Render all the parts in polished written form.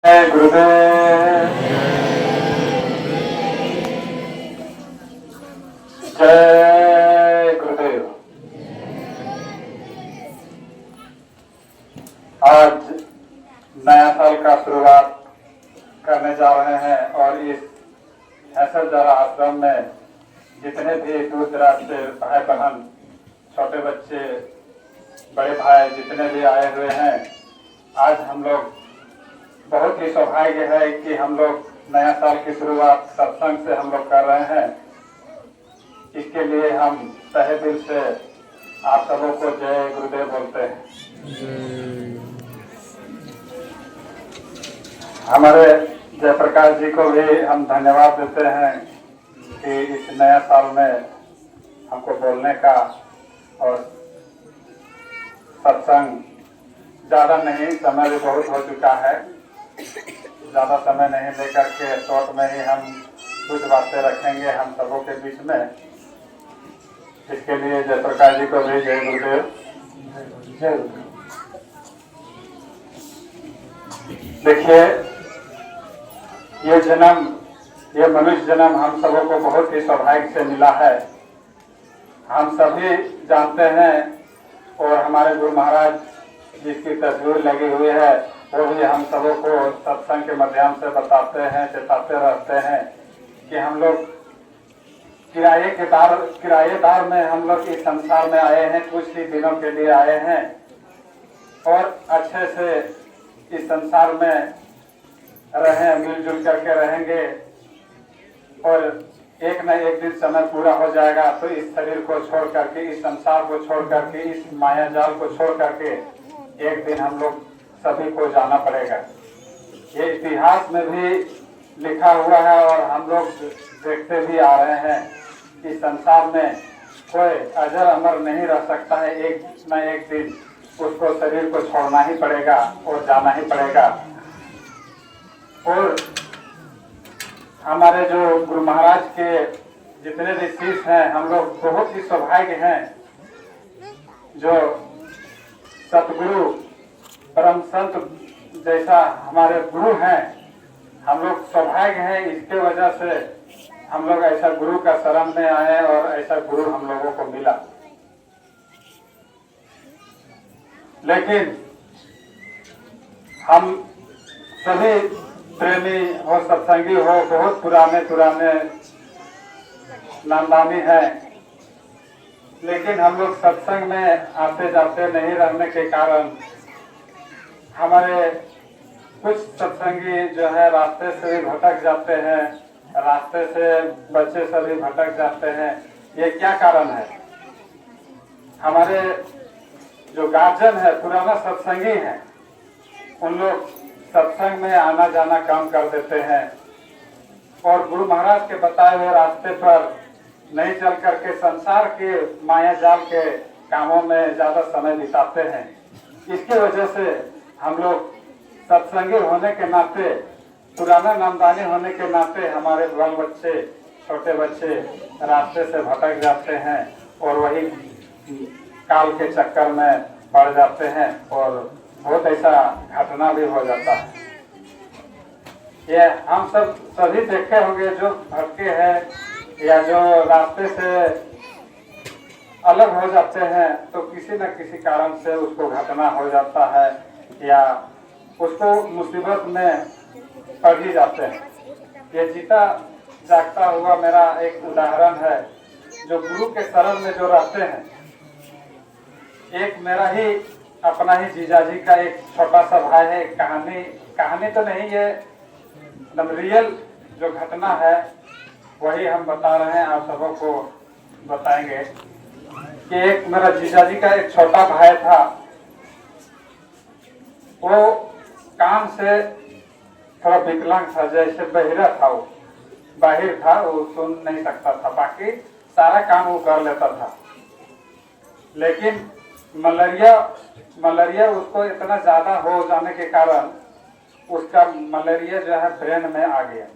जय गुरुदेव। जय गुरुदेव। आज नया साल का शुरुआत करने जा रहे हैं और इस हैसरदारा आश्रम में जितने भी दूर दराज से भाई बहन, छोटे बच्चे, बड़े भाई जितने भी आए हुए हैं, आज हम लोग बहुत ही सौभाग्य है कि हम लोग नया साल की शुरुआत सत्संग से हम लोग कर रहे हैं। इसके लिए हम तहे दिल से आप सबों को जय गुरुदेव बोलते हैं। हमारे जयप्रकाश जी को भी हम धन्यवाद देते हैं कि इस नया साल में हमको बोलने का और सत्संग ज़्यादा नहीं, समय भी बहुत हो चुका है, ज़्यादा समय नहीं लेकर के शॉर्ट में ही हम कुछ बातें रखेंगे हम सबों के बीच में। इसके लिए जयप्रकाश जी को भी जय गुरुदेव। जय गुरुदेव। देखिए, ये जन्म, ये मनुष्य जन्म हम सबों को बहुत ही सौभाग्य से मिला है। हम सभी जानते हैं और हमारे गुरु महाराज जिसकी तस्वीर लगी हुई है वो भी हम सबों को सत्संग के माध्यम से बताते हैं, चेताते रहते हैं कि हम लोग किराएदार में हम लोग इस संसार में आए हैं, कुछ ही दिनों के लिए आए हैं और अच्छे से इस संसार में रहें, मिलजुल करके रहेंगे और एक न एक दिन समय पूरा हो जाएगा तो इस शरीर को छोड़ करके, इस संसार को छोड़ करके, इस माया जाल को छोड़ करके एक दिन हम लोग सभी को जाना पड़ेगा। ये इतिहास में भी लिखा हुआ है और हम लोग देखते भी आ रहे हैं कि संसार में कोई अजर अमर नहीं रह सकता है, एक न एक दिन उसको शरीर को छोड़ना ही पड़ेगा और जाना ही पड़ेगा। और हमारे जो गुरु महाराज के जितने भी शिष्य हैं, हम लोग बहुत ही सौभाग्य हैं जो सतगुरु परम संत जैसा हमारे गुरु हैं। हम लोग सौभाग्य हैं, इसके वजह से हम लोग ऐसा गुरु का शरण में आए और ऐसा गुरु हम लोगों को मिला। लेकिन हम सभी प्रेमी हो, सत्संगी हो, बहुत पुराने नामदानी हैं, लेकिन हम लोग सत्संग में आते जाते नहीं रहने के कारण हमारे कुछ सत्संगी जो है रास्ते से भी भटक जाते हैं, रास्ते से बच्चे सभी भटक जाते हैं। ये क्या कारण है? हमारे जो गार्जियन है, पुराना सत्संगी है, उन लोग सत्संग में आना जाना कम कर देते हैं और गुरु महाराज के बताए हुए रास्ते पर नहीं चल करके संसार के माया जाल के कामों में ज्यादा समय बिताते हैं। इसके वजह से हम लोग सत्संगी होने के नाते, पुराना नामदानी होने के नाते हमारे बाल बच्चे, छोटे बच्चे रास्ते से भटक जाते हैं और वही काल के चक्कर में पड़ जाते हैं और बहुत ऐसा घटना भी हो जाता है। ये हम सभी देखे होंगे जो भटके हैं या जो रास्ते से अलग हो जाते हैं तो किसी न किसी कारण से उसको घटना हो जाता है या उसको मुसीबत में पड़ ही जाते हैं। ये जीता जागता हुआ मेरा एक उदाहरण है। जो गुरु के शरण में जो रहते हैं, एक मेरा ही अपना ही जीजाजी का एक छोटा सा भाई है। कहानी तो नहीं, ये एकदम रियल जो घटना है वही हम बता रहे हैं, आप सबों को बताएंगे कि एक मेरा जीजाजी का एक छोटा भाई था। वो कान से थोड़ा विकलांग था, जैसे बहिरा था, वो बाहिर था, वो सुन नहीं सकता था, बाकी सारा काम वो कर लेता था। लेकिन मलेरिया उसको इतना ज्यादा हो जाने के कारण उसका मलेरिया जो है ब्रेन में आ गया।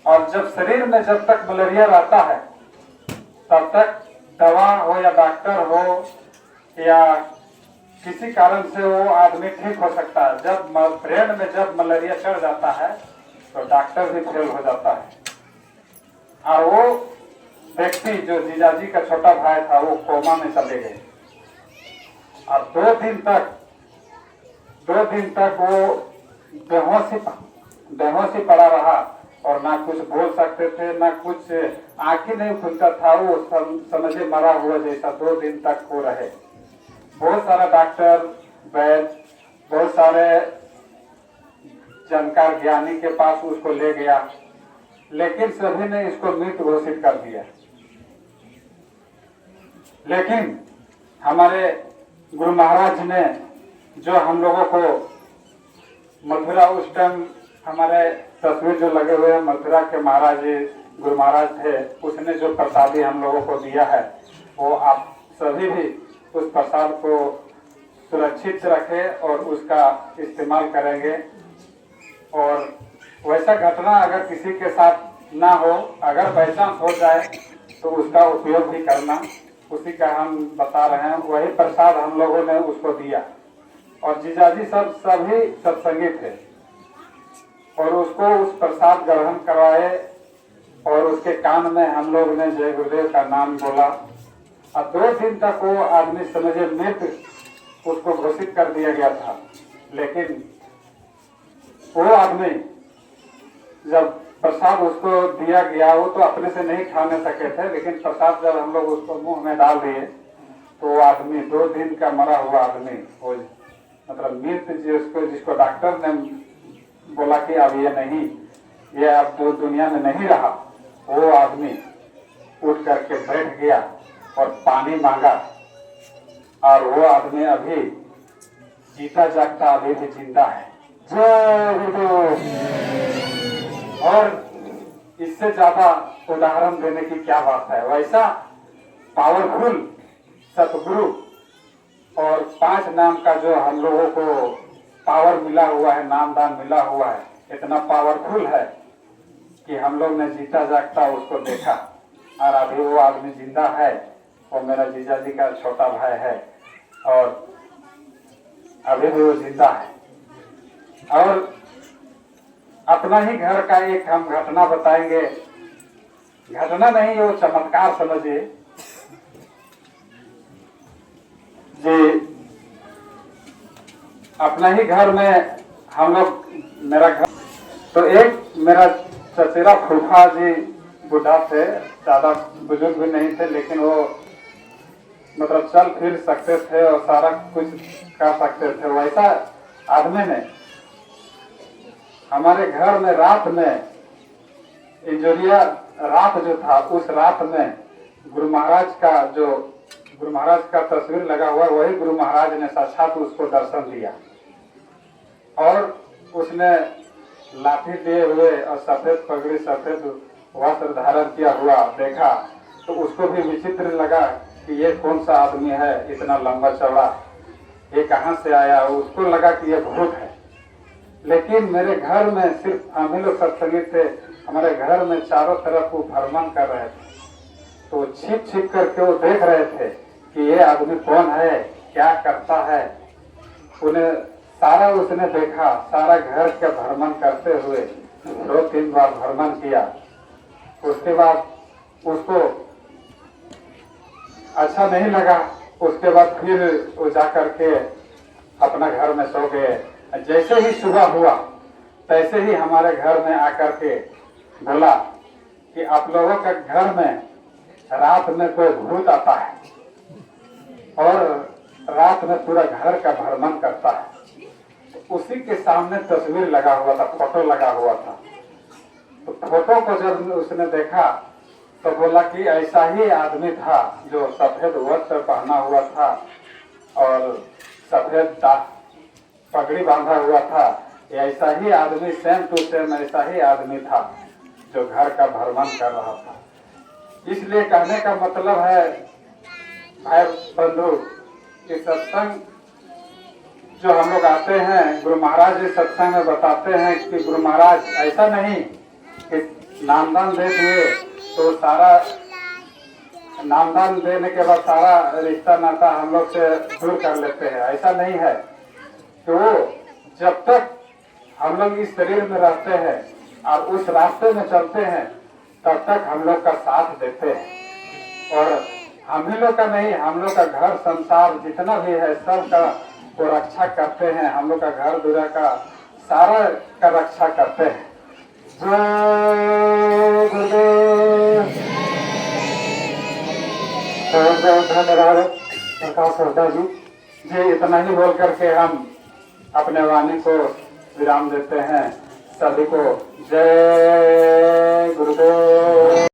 और जब शरीर में जब तक मलेरिया रहता है तब तक दवा हो या डॉक्टर हो या किसी कारण से वो आदमी ठीक हो सकता है। जब ब्रेन में जब मलेरिया चढ़ जाता है तो डॉक्टर भी फेल हो जाता है। और वो व्यक्ति जो जीजाजी का छोटा भाई था वो कोमा में चले गए और 2 दिन तक वो बेहोशी पड़ा रहा और ना कुछ बोल सकते थे, ना कुछ, आंखें नहीं खुलता था। वो समझे मरा हुआ जैसा 2 दिन तक वो रहे। बहुत सारा डॉक्टर, वैद्य, बहुत सारे जानकार ज्ञानी के पास उसको ले गया, लेकिन सभी ने इसको मृत घोषित कर दिया। लेकिन हमारे गुरु महाराज ने जो हम लोगों को मथुरा, उस टाइम हमारे तस्वीर जो लगे हुए हैं मथुरा के महाराज गुरु महाराज थे, उसने जो प्रसादी हम लोगों को दिया है वो आप सभी भी उस प्रसाद को सुरक्षित रखें और उसका इस्तेमाल करेंगे। और वैसा घटना अगर किसी के साथ ना हो, अगर बाई चांस हो जाए तो उसका उपयोग भी करना, उसी का हम बता रहे हैं। वही प्रसाद हम लोगों ने उसको दिया और जीजाजी सभी सत्संगी थे और उसको उस प्रसाद ग्रहण करवाए और उसके कान में हम लोग ने जय गुरुदेव का नाम बोला। और 2 दिन तक वो आदमी समझे मृत उसको घोषित कर दिया गया था। लेकिन वो आदमी जब प्रसाद उसको दिया गया, वो तो अपने से नहीं खा नहीं सके थे, लेकिन प्रसाद जब हम लोग उसको मुंह में डाल दिए तो वो आदमी 2 दिन का मरा हुआ आदमी, वो मतलब मृत जिसको डॉक्टर ने बोला कि अब ये नहीं, ये अब तो दुनिया में नहीं रहा, वो आदमी उठ करके बैठ गया और पानी मांगा। और वो आदमी अभी जीता जागता अभी भी जिंदा है। जय गुरुदेव। और इससे ज्यादा उदाहरण देने की क्या बात है। वैसा पावरफुल सतगुरु और 5 नाम का जो हम लोगों को पावर मिला हुआ है, नामदान मिला हुआ है, इतना पावरफुल है कि हम लोग ने जीता जागता उसको देखा और अभी वो आदमी जिंदा है। वो मेरा जीजाजी का छोटा भाई है और अभी भी वो जिंदा है। और अपना ही घर का एक हम घटना बताएंगे, घटना नहीं, वो चमत्कार समझिए जी। अपना ही घर में हम लोग, मेरा घर तो एक मेरा चचेरा फूफा जी बुढ़ा थे, ज्यादा बुजुर्ग भी नहीं थे, लेकिन वो मतलब चल फिर सकते थे और सारा कुछ कर सकते थे। वैसा आदमी ने हमारे घर में रात में इंजोरिया रात जो था, उस रात में गुरु महाराज का तस्वीर लगा हुआ, वही गुरु महाराज ने साक्षात उसको दर्शन दिया और उसने लाठी लिए हुए और सफेद पगड़ी, सफेद वस्त्र धारण किया हुआ देखा तो उसको भी विचित्र लगा कि ये कौन सा आदमी है इतना लंबा चौड़ा, ये कहां से आया। उसको लगा कि ये भूत है। लेकिन मेरे घर में सिर्फ हम ही लोग सत्संगी थे, हमारे घर में चारों तरफ वो भ्रमण कर रहे थे, तो छिप छिप करके वो देख रहे थे कि ये आदमी कौन है, क्या करता है। उन्हें सारा उसने देखा, सारा घर के भ्रमण करते हुए 2-3 बार भ्रमण किया। उसके बाद उसको अच्छा नहीं लगा, उसके बाद फिर वो जा करके अपना घर में सो गए। जैसे ही सुबह हुआ तैसे ही हमारे घर में आकर के बोला कि आप लोगों के घर में रात में कोई भूत आता है और रात में पूरा घर का भ्रमण करता है। तो उसी के सामने तस्वीर लगा हुआ था, फोटो लगा हुआ था। तो फोटो को जब उसने देखा तो बोला कि ऐसा ही आदमी था जो सफेद वस्त्र पहना हुआ था और सफेद पगड़ी बांधा हुआ था। ऐसा ही आदमी, सेम टू सेम ऐसा ही आदमी था जो घर का भ्रमण कर रहा था। इसलिए कहने का मतलब है भाई बंधु कि सत्संग जो हम लोग आते हैं, गुरु महाराज इस सत्संग में बताते हैं कि गुरु महाराज ऐसा नहीं कि नामदान दे दिए तो सारा नामदान देने के बाद सारा रिश्ता नाता हम लोग से दूर कर लेते हैं। ऐसा नहीं है। तो जब तक हम लोग इस शरीर में रहते हैं और उस रास्ते में चलते हैं तब तक हम लोग का साथ देते हैं। और हम ही लोग का नहीं, हम लोग का घर संसार जितना भी है सब का वो रक्षा करते हैं। हम लोग का घर दूरा का सारा का रक्षा करते हैं। जय गुरुदेव। बहुत बहुत धन्यवाद प्रकाश सरदार जी। इतना ही बोल करके हम अपने वाणी को विराम देते हैं। सभी को जय गुरुदेव।